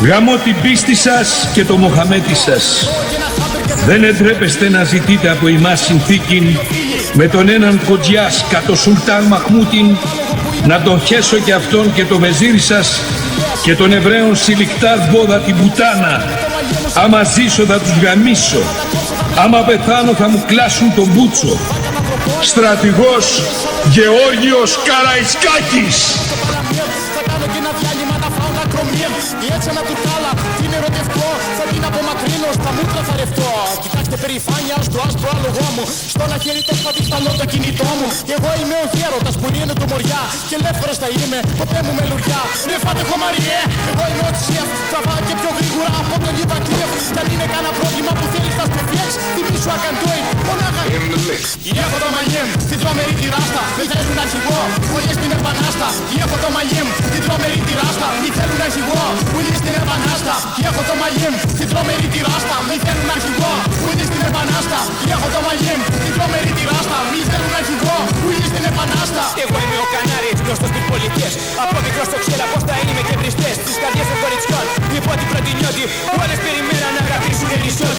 Γαμώ την πίστη σας και το Μοχαμέτη σας. Δεν εντρέπεστε να ζητείτε από εμάς συνθήκην με τον έναν Κοντζιάς κατ' Σουλτάν Μαχμούτιν να τον χέσω και αυτόν και το βεζίρι σας και τον Εβραίων Σιλικτάρ Μπόδα την πουτάνα. Άμα ζήσω θα τους γαμίσω, άμα πεθάνω θα μου κλάσουν τον μπούτσο. Στρατηγός Γεώργιος Καραϊσκάκης. Κοιτάξτε περηφάνεια στο άσπρο άλογο μου. Στο ένα χέρι το σπατισταλό το κινητό μου. Και εγώ είμαι ο γέροντας που είναι του μοριά. Και ελεύθερος θα είμαι, ποτέ μου με λουριά. Ρε φάτε χωμαριέ, εγώ είμαι ο τσιεφ. Τραβάω και πιο γρήγορα από τον Ιβακλεεφ. Κι αν είναι κανένα πρόβλημα που θέλεις να στο φιέξ, θυμίσου ακαντόι, μονάχα. Έχω το μαγιέμ, την τρομερή τη ράστα. Μη θέλουν αρχηγό, όλοι στην επανάστα. Έχω το μαγιέμ, την τρομερή τη ράστα. Μη θέλουν αρχηγό, όλοι στην επανάστα. Έχω το μαγιέμ, την τρομερή τη ράστα. Μη θέλουν αρχηγό, όλοι στην επανάστα. Έχω το μαγιέμ, την τρομερή τη ράστα. Μη θέλουν αρχηγό, όλοι στην επανάστα. Εγώ είμαι ο Κανάρης, γνωστός στις πολιτιές. Από μικρός το ξέρω πως θα είμαι και βριστές. Στις καρδιές των κοριτσιών, λοιπόν την πρώτη νιώτη. Όλες